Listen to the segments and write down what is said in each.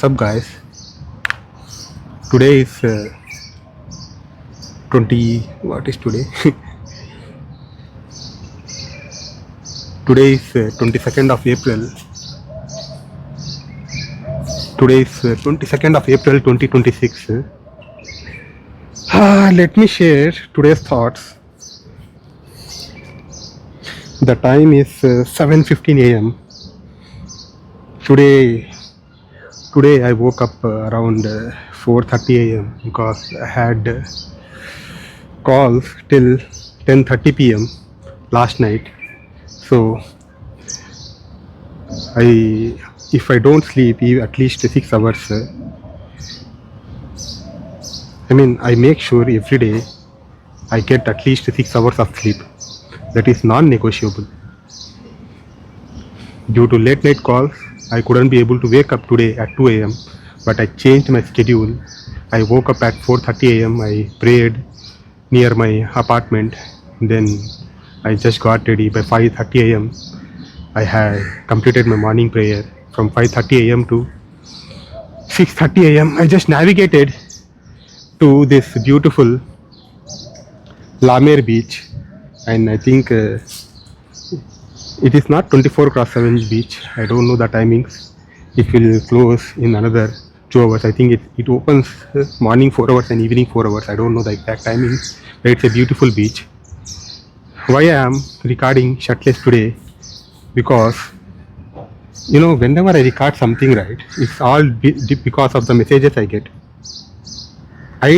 What's up, guys? Today is 20. What is today? Today is 22nd of April. Today is 22nd of April 2026. Let me share today's thoughts. The time is 7:15 a.m. Today I woke up around 4:30 a.m. because I had calls till 10:30 p.m. last night. So if I don't sleep at least 6 hours, I make sure every day I get at least 6 hours of sleep. That is non-negotiable. Due to late night calls, I couldn't be able to wake up today at 2 a.m. But I changed my schedule. I woke up at 4:30 a.m. I prayed near my apartment. Then I just got ready. By 5:30 a.m. I had completed my morning prayer. From 5:30 a.m. to 6:30 a.m. I just navigated to this beautiful Lamer beach, and I think it is not 24/7 beach. I don't know the timings. It will close in another 2 hours. I think it opens morning 4 hours and evening 4 hours. I don't know the exact timings, but it's a beautiful beach. Why I am recording shirtless today? Because whenever I record something, right, it's all because of the messages I get. I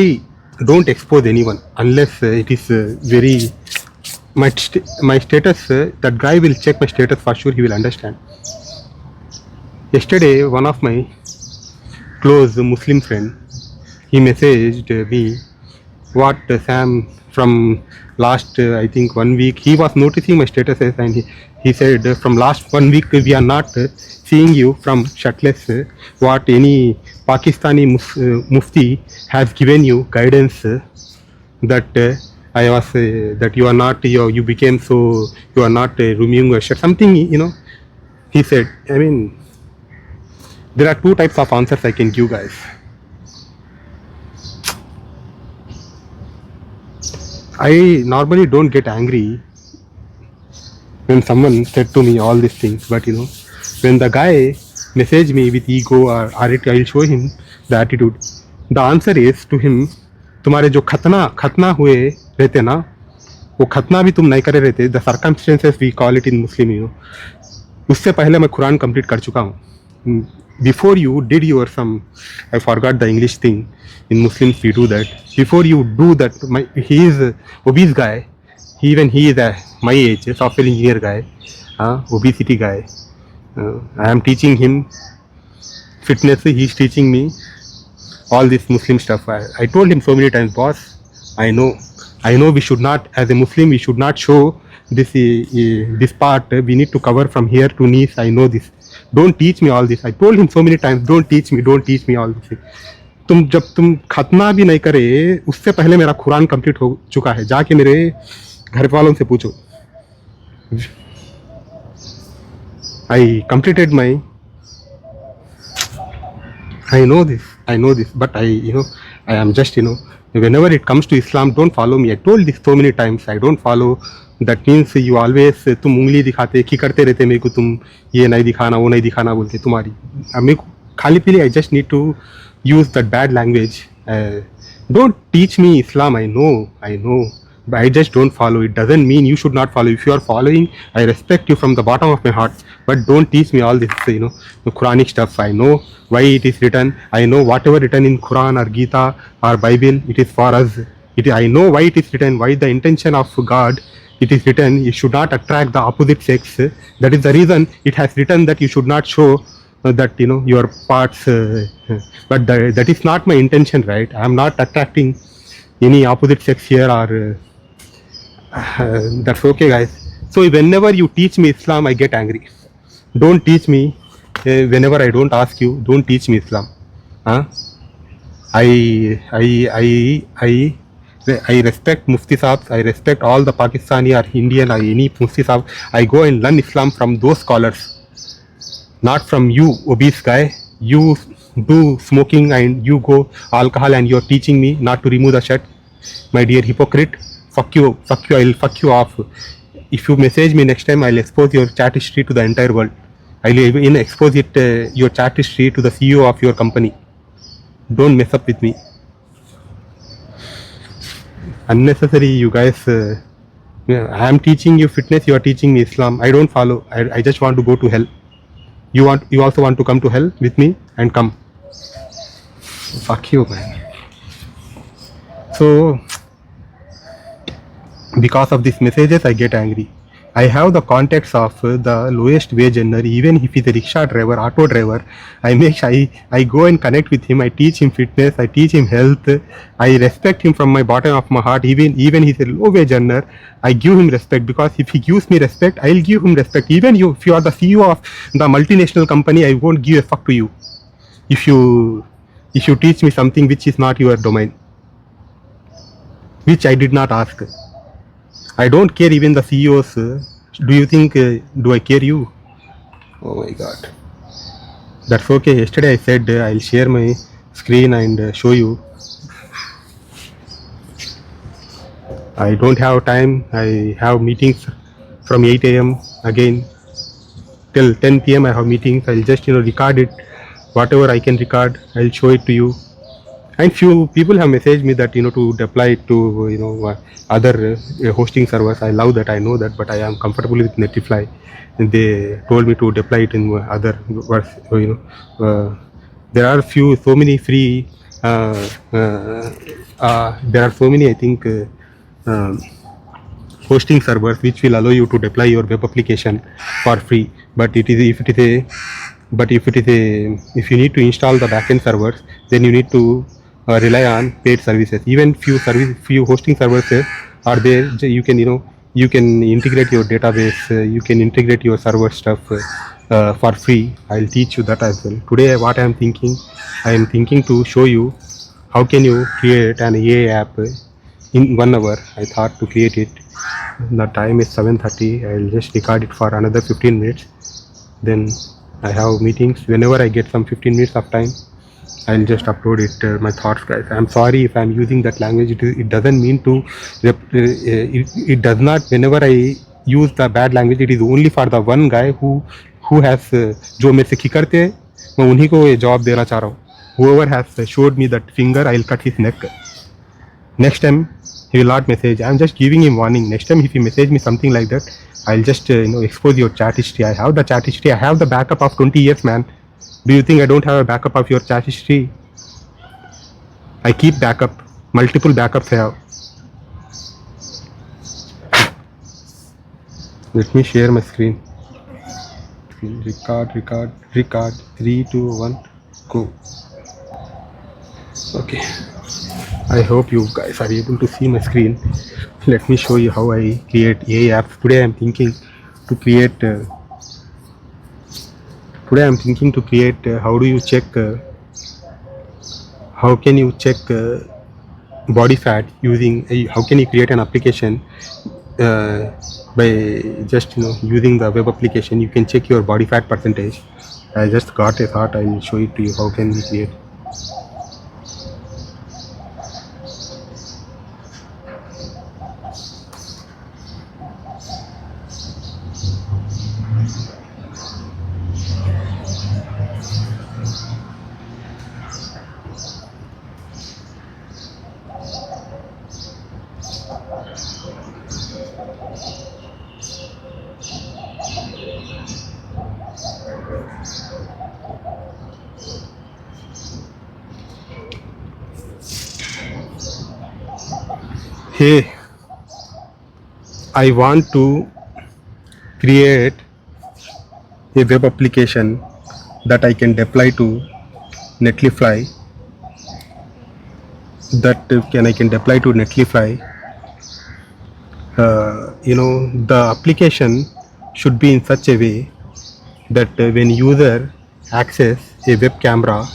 don't expose anyone unless it is very my status. That guy will check my status for sure. He will understand. Yesterday, one of my close Muslim friend, he messaged me, what Sam, from last I think 1 week he was noticing my statuses, and he said from last 1 week we are not seeing you from shirtless. What any Pakistani mufti has given you guidance that I was that you are not, you became so, you are not removing your shirt, something, he said. There are two types of answers I can give, guys. I normally don't get angry when someone said to me all these things, but when the guy messaged me with ego or it, I'll show him the attitude. The answer is to him, तुम्हारे जो खतना हुए रहते ना, वो खतना भी तुम नहीं करे रहते. The circumstances we call it in Muslim, उससे पहले मैं कुरान कंप्लीट कर चुका हूँ. Before you did your I forgot the English thing. In Muslims we do that. Before you do that, he is a obese guy. Even he is my age, software engineer guy, obesity guy. I am teaching him fitness. He is teaching me all this Muslim stuff. I told him so many times, boss, I know we should not, as a Muslim, we should not show this part. We need to cover from here to knees. I know this. Don't teach me all this. I told him so many times, don't teach me all this. जब तुम खतना भी नहीं करे, उससे पहले मेरा Quran complete हो चुका है. जाके मेरे घर वालों से पूछो. I completed my, I know this, but I am just, whenever it comes to Islam, don't follow me. I told this so many times. I don't follow. That means you always, तुम उंगली दिखाते की करते रहते मेरे को, तुम ये नहीं दिखाना वो नहीं दिखाना बोलते तुम्हारी. मेरे को खाली पीली, I just need to use that bad language. Don't teach me Islam. I know, but I just don't follow. It doesn't mean you should not follow. If you are following, I respect you from the bottom of my heart, but don't teach me all this the Quranic stuff. I know why it is written. I know whatever written in Quran or Gita or Bible, it is for us. I know why it is written, why the intention of God it is written. You should not attract the opposite sex. That is the reason it has written that you should not show that your parts, but that is not my intention, right? I am not attracting any opposite sex here, or that's okay, guys. So whenever you teach me Islam, I get angry. Don't teach me whenever I don't ask you. Don't teach me Islam. I respect Mufti Saab. I respect all the Pakistani or Indian or any Mufti Saab. I go and learn Islam from those scholars, not from you, obese guy. You do smoking and you go alcohol and you're teaching me not to remove the shirt. My dear hypocrite, fuck you, I'll fuck you off. If you message me next time, I'll expose your chat history to the entire world. I'll even expose it your chat history to the CEO of your company. Don't mess up with me. Unnecessary, you guys. I am teaching you fitness. You are teaching me Islam. I don't follow. I just want to go to hell. You also want to come to hell with me and come. Fuck you, man. So because of these messages, I get angry. I have the contacts of the lowest wage earner, even if he's a rickshaw driver, auto driver. I go and connect with him. I teach him fitness. I teach him health. I respect him from my bottom of my heart. Even he's a low wage earner, I give him respect, because if he gives me respect, I'll give him respect. Even if you are the CEO of the multinational company, I won't give a fuck to you. If you teach me something which is not your domain, which I did not ask. I don't care even the CEOs. Do you think, do I care you? Oh my god. That's okay. Yesterday I said I'll share my screen and show you. I don't have time. I have meetings from 8 a.m. again till 10 p.m. I have meetings. I'll just record it. Whatever I can record, I'll show it to you. And few people have messaged me that to deploy it to other hosting servers. I love that, I know that, but I am comfortable with Netlify, and they told me to deploy it in other there are so many free there are so many, I think, hosting servers which will allow you to deploy your web application for free. But if you need to install the backend servers, then you need to rely on paid services. Even few hosting services are there. You can integrate your database, you can integrate your server stuff for free. I'll teach you that as well. Today what I am thinking to show you how can you create an AI app in 1 hour. I thought to create it. The time is 7:30. I'll just record it for another 15 minutes. Then I have meetings. Whenever I get some 15 minutes of time, I'll just upload it. My thoughts, guys. I'm sorry if I'm using that language. It doesn't mean to. It does not. Whenever I use the bad language, it is only for the one guy who has जो मेरे से की करते हैं, मैं उन्हीं को ये जवाब देना चाह रहा हूँ. Whoever has showed me that finger, I'll cut his neck. Next time he will not message. I'm just giving him warning. Next time if he message me something like that, I'll just expose your chat history. I have the chat history. I have the backup of 20 years, man. Do you think I don't have a backup of your chat history? I keep backup. Multiple backups I have. Let me share my screen. Record. 3, 2, 1, go. Okay. I hope you guys are able to see my screen. Let me show you how I create AI apps. Today I'm thinking to create how do you check how can you check body fat using how can you create an application by just using the web application. You can check your body fat percentage. I just got a thought. I will show it to you how can we create. Hey, I want to create a web application that I can deploy to Netlify. I can deploy to Netlify. The application should be in such a way that when user access a web camera,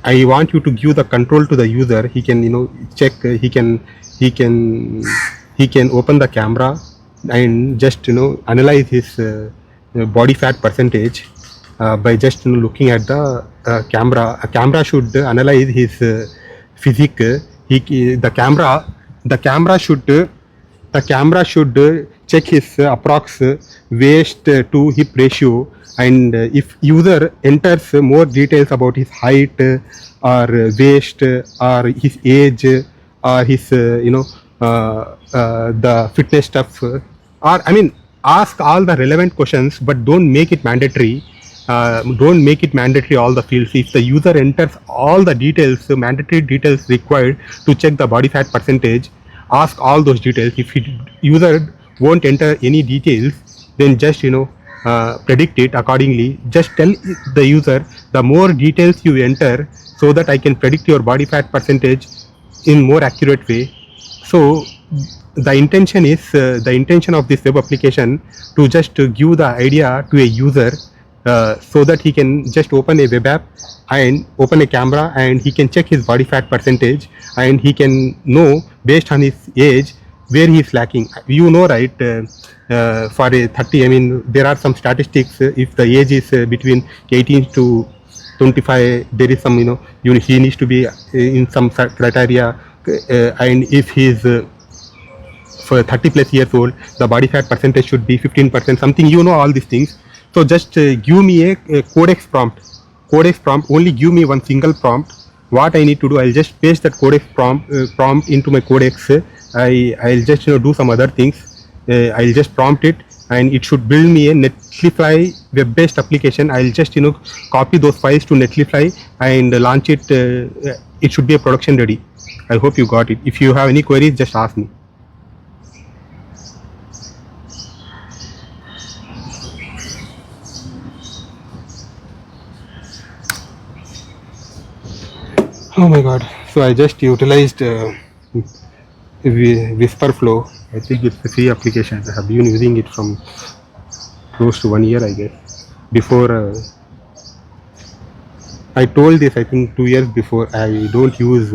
I want you to give the control to the user. He can check. He can open the camera and just analyze his body fat percentage by just looking at the camera. A camera should analyze his physique. The camera should check his approx waist to hip ratio, and if user enters more details about his height or waist or his age or his the fitness stuff, or I mean, ask all the relevant questions, but don't make it mandatory. Don't make it mandatory all the fields. If the user enters all the details, mandatory details required to check the body fat percentage, ask all those details. If user won't enter any details, then just predict it accordingly. Just tell the user the more details you enter, so that I can predict your body fat percentage in more accurate way. So the intention of this web application to just give the idea to a user, so that he can just open a web app and open a camera and he can check his body fat percentage, and he can know based on his age where he is lacking. Right, for a 30, I mean, there are some statistics. If the age is between 18 to 25, there is some, he needs to be in some criteria, and if he is for 30 plus years old, the body fat percentage should be 15%, something, all these things. So just give me a codex prompt. Only give me one single prompt. What I need to do, I'll just paste that codex prompt into my codex. I'll just do some other things. I'll just prompt it, and it should build me a Netlify web-based application. I'll just copy those files to Netlify and launch it. It should be a production ready. I hope you got it. If you have any queries, just ask me. Oh my god. So I just utilized Whisperflow. I think it's a free application. I have been using it from close to 1 year, I guess. Before I told this, I think 2 years before, I don't use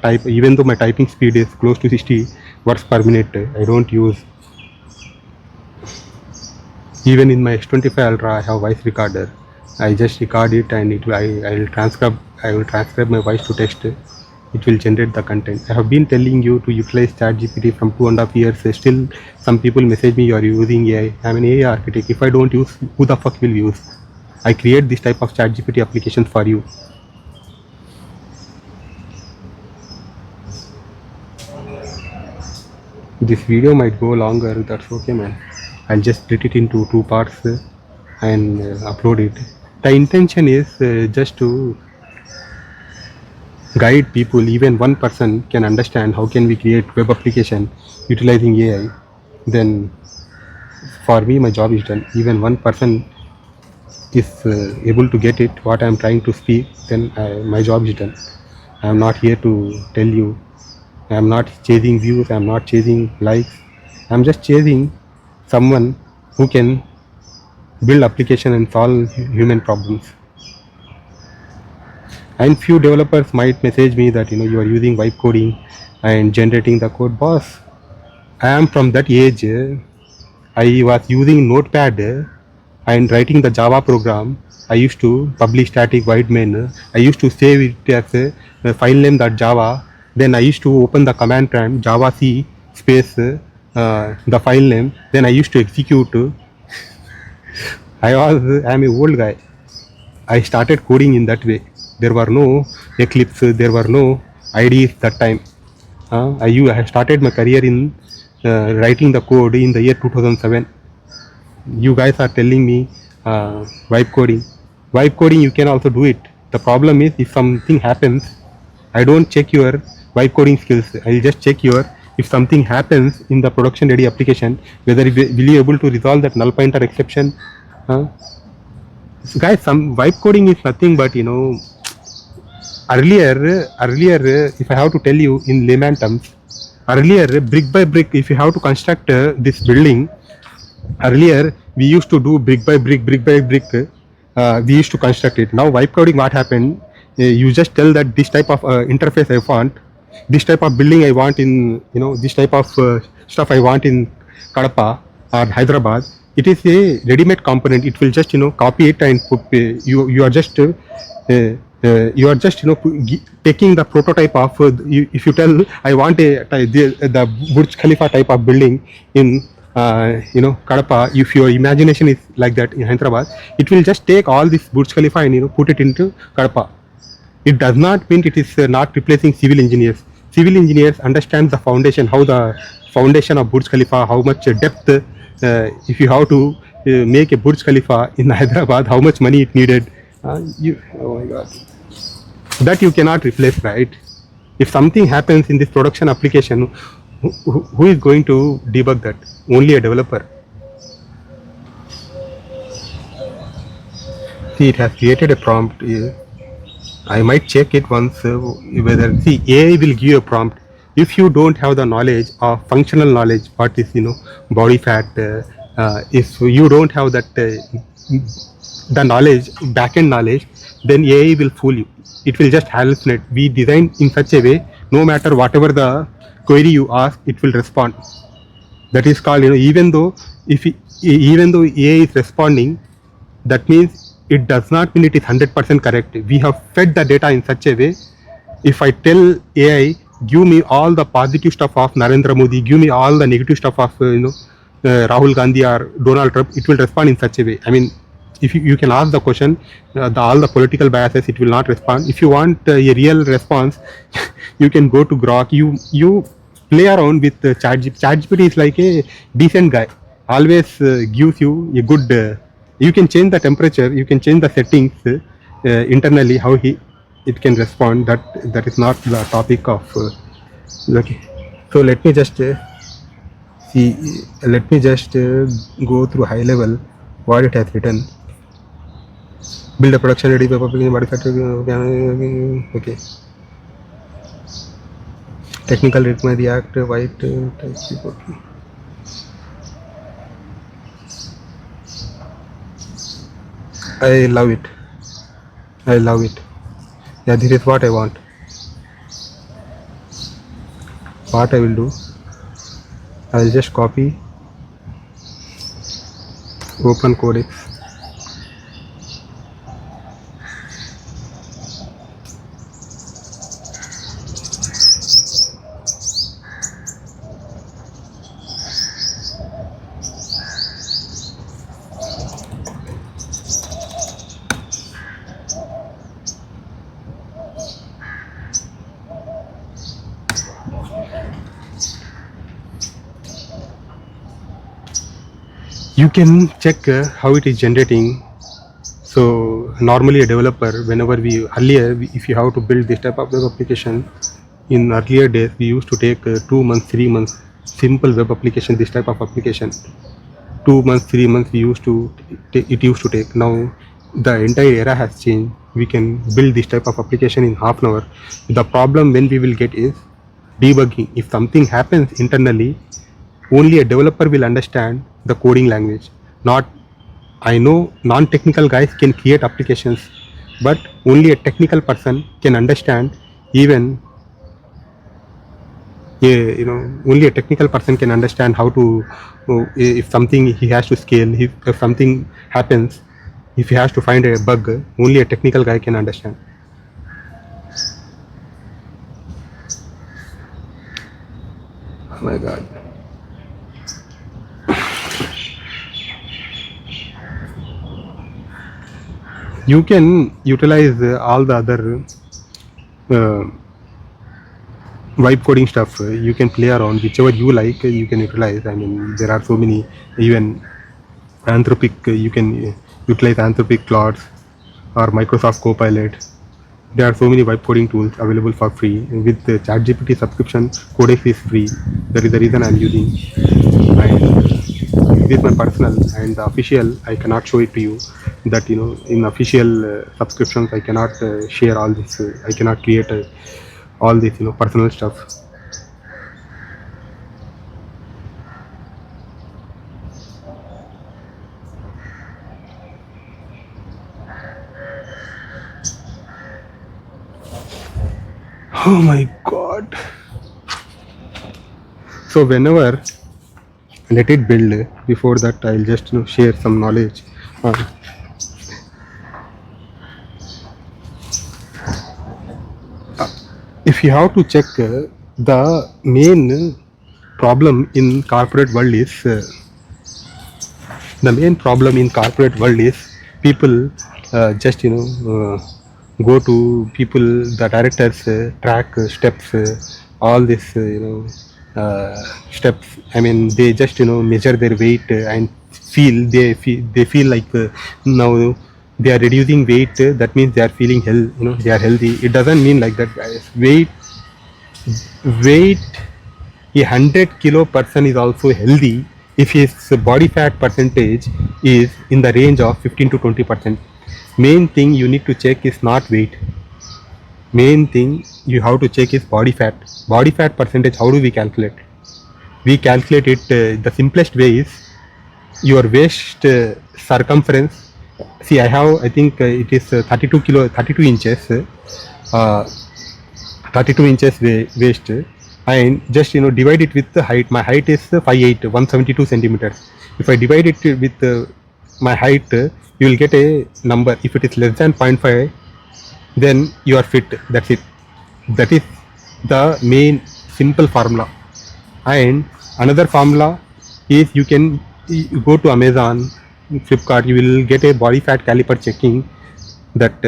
type, even though my typing speed is close to 60 words per minute. I don't use. Even in my S25 Ultra, I have voice recorder. I just record it, and I will transcribe my voice to text. It will generate the content. I have been telling you to utilize ChatGPT from 2.5 years. Still, some people message me, you are using AI. I'm an AI architect. If I don't use, who the fuck will use? I create this type of ChatGPT application for you. This video might go longer. That's okay, man. I'll just split it into 2 parts and upload it. The intention is just to guide people. Even one person can understand how can we create web application utilizing AI. Then for me, my job is done. Even one person is able to get it, what I am trying to speak, then my job is done. I am not here to tell you. I am not chasing views. I am not chasing likes. I am just chasing someone who can build application and solve human problems. And few developers might message me that you are using vibe coding and generating the code. Boss, I am from that age. I was using Notepad and writing the Java program. I used to publish static void main. I used to save it as a file name.java. Then I used to open the command prompt java c space the file name. Then I used to execute. I am a old guy. I started coding in that way. There were no Eclipse, there were no IDEs that time. I started my career in writing the code in the year 2007. You guys are telling me vibe coding. Vibe coding, you can also do it. The problem is, if something happens, I don't check your vibe coding skills. I'll just check your, if something happens in the production ready application, whether will you able to resolve that null pointer exception. So guys, some vibe coding is nothing but earlier, if I have to tell you in layman terms, earlier brick by brick, if you have to construct this building, earlier we used to do brick by brick, we used to construct it. Now vibe coding, what happened, you just tell that this type of interface I want, this type of building I want in, this type of stuff I want in Kadapa or Hyderabad. it is a ready-made component. It will just copy it and put, you are just you are just taking the prototype of if you tell I want the Burj Khalifa type of building in Kadapa. If your imagination is like that in Hyderabad, it will just take all this Burj Khalifa and put it into Kadapa. It does not mean it is not replacing civil engineers. Civil engineers understand the foundation, how the foundation of Burj Khalifa, how much depth. If you have to make a Burj Khalifa in Hyderabad, how much money it needed. Oh my God, that you cannot replace, right? If something happens in this production application, who is going to debug that? Only a developer. See, it has created a prompt. I might check it once whether, see, AI will give you a prompt. If you don't have the knowledge or functional knowledge, what is body fat, if you don't have that the knowledge, backend knowledge, then AI will fool you. It will just hallucinate. We designed in such a way, no matter whatever the query you ask, it will respond. That is called, even though AI is responding, that means it does not mean it is 100% correct. We have fed the data in such a way. If I tell AI, give me all the positive stuff of Narendra Modi, give me all the negative stuff of Rahul Gandhi or Donald Trump, it will respond in such a way. I mean, if you can ask the question, all the political biases, it will not respond. If you want a real response, you can go to Grok. You play around with ChatGPT is like a decent guy. Always gives you a good. You can change the temperature. You can change the settings internally how it can respond. That is not the topic of. Okay. So let me just see. Let me just go through high level what it has written. Build a production ready web application manufacturing. Okay. Technical requirement React white TypeScript. Okay. I love it. I love it. Yeah, this is what I want. What I will do, I will just copy open codex. You can check how it is generating. So normally a developer, whenever if you have to build this type of web application, in earlier days we used to take 2 months, 3 months, simple web application, this type of application. 2 months, 3 months it used to take. Now the entire era has changed. We can build this type of application in half an hour. The problem when we will get is debugging. If something happens internally, only a developer will understand the coding language. Not, I know non-technical guys can create applications, but only a technical person can understand. Even only a technical person can understand how to, if something he has to scale, if something happens, if he has to find a bug, only a technical guy can understand. Oh my God. You can utilize all the other vibe coding stuff. You can play around whichever you like. You can utilize. I mean, there are so many. Even Anthropic, you can utilize Anthropic Claude or Microsoft Copilot. There are so many vibe coding tools available for free. With the ChatGPT subscription, Codex is free. That is the reason I'm using. And this is my personal, and the official I cannot show it to you. That in official subscriptions I cannot share all this. I cannot create all this personal stuff. Oh my God. So whenever let it build. Before that, I'll just share some knowledge. Uh, if you have to check, the main problem in corporate world is the main problem in corporate world is people just go to people, the directors track steps, all this steps. I mean, they just measure their weight and they feel like now they are reducing weight, that means they are feeling they are healthy. It doesn't mean like that, guys. Weight, a 100 kilo person is also healthy if his body fat percentage is in the range of 15 to 20%. Main thing you need to check is not weight. Main thing you have to check is body fat. Body fat percentage, how do we calculate? We calculate it, the simplest way is your waist circumference. See, I think it is 32 inches. Uh, 32 inches waist, and just divide it with the height. My height is 5'8", 172 centimeters. If I divide it with my height, you will get a number. If it is less than 0.5, then you are fit. That's it. That is the main simple formula. And another formula is, you go to Amazon, Flipkart, you will get a body fat caliper checking. That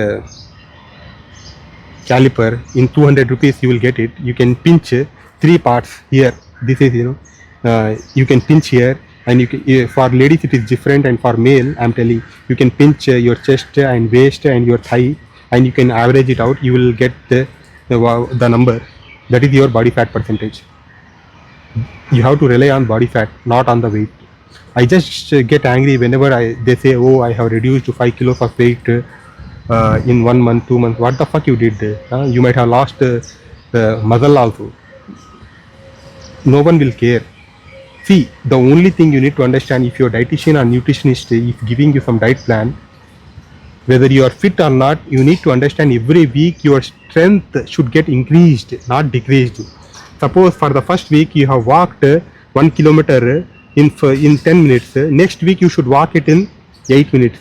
caliper in 200 rupees you will get it. You can pinch three parts here. This is you can pinch here, and you can, for ladies it is different, and for male I'm telling, you can pinch your chest and waist and your thigh, and you can average it out. You will get the number. That is your body fat percentage. You have to rely on body fat, not on the weight. I just get angry whenever they say, oh, I have reduced to 5 kilos of weight in 1 month, 2 months. What the fuck you did? You might have lost muscle also. No one will care. See, the only thing you need to understand, if your dietitian or nutritionist is giving you some diet plan, whether you are fit or not, you need to understand every week your strength should get increased, not decreased. Suppose for the first week you have walked 1 kilometer in 10 minutes. Next week you should walk it in 8 minutes.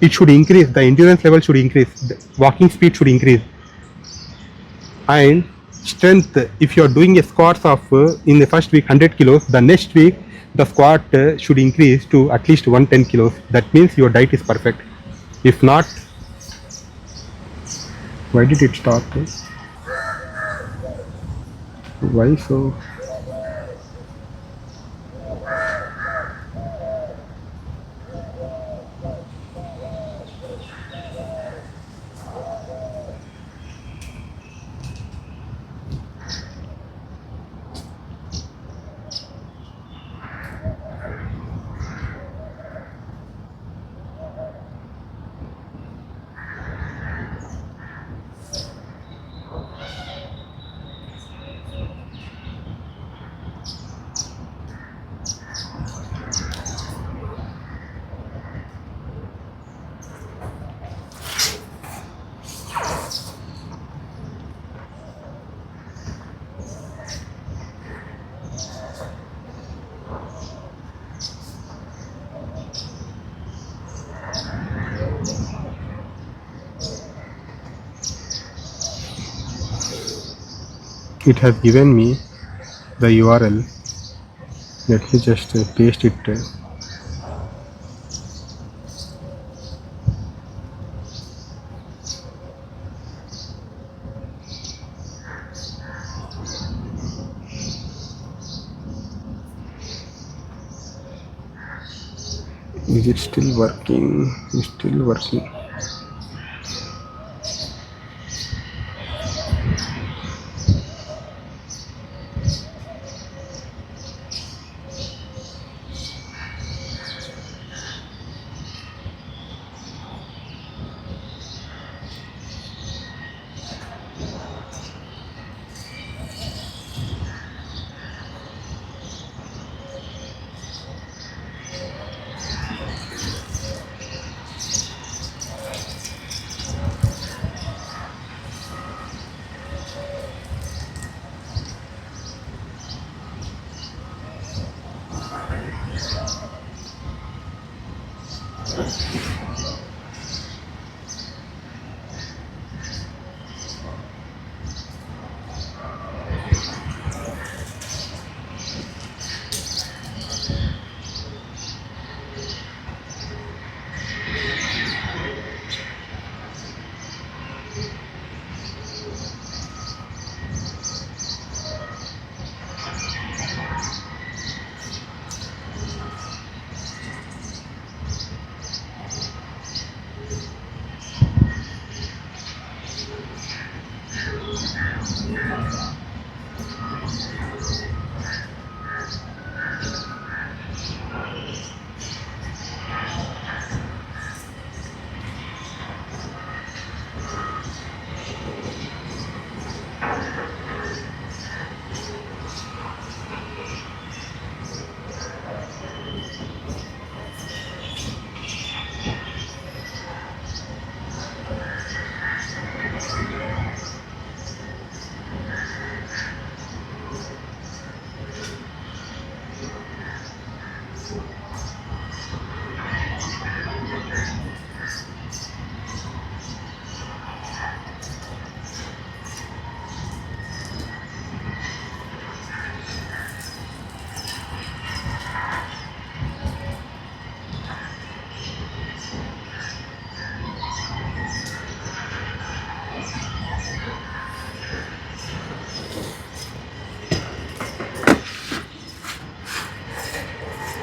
It should increase. The endurance level should increase. The walking speed should increase. And strength, if you are doing a squats of in the first week 100 kilos, the next week the squat should increase to at least 110 kilos. That means your diet is perfect. If not, why did it stop? Why so? It has given me the URL. Let me just paste it. Is it still working? It's still working.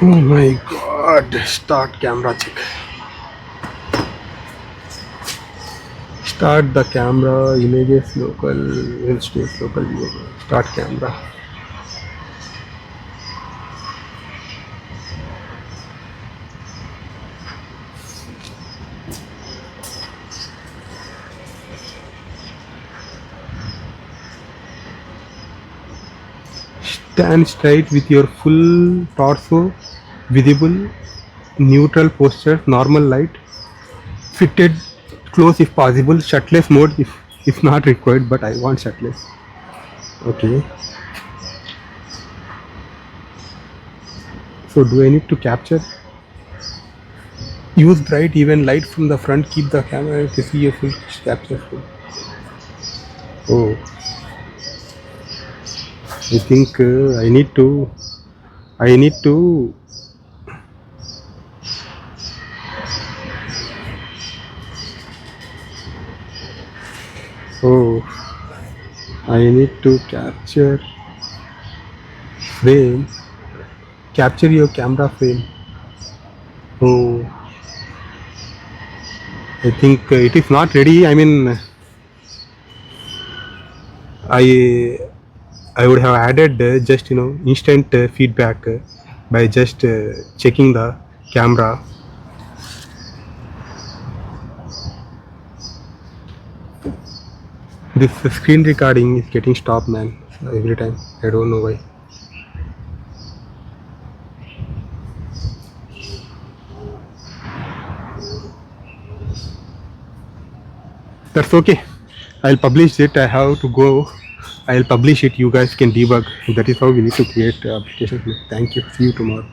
Oh my god, start camera check. Start the camera, images local, instance local view. Start camera. Stand straight with your full torso visible, neutral posture, normal light, fitted close if possible, shirtless mode if not required, but I want shirtless. Okay. So do I need to capture? Use bright even light from the front, keep the camera to see a full capture. Oh, I think I need to, oh, I need to frame, capture your camera frame. Oh, I think it is not ready. I mean, I I would have added just instant feedback by just checking the camera. This screen recording is getting stopped, man. Every time. I don't know why. That's okay. I'll publish it. I have to go. I'll publish it. You guys can debug. That is how we need to create applications. Thank you. See you tomorrow.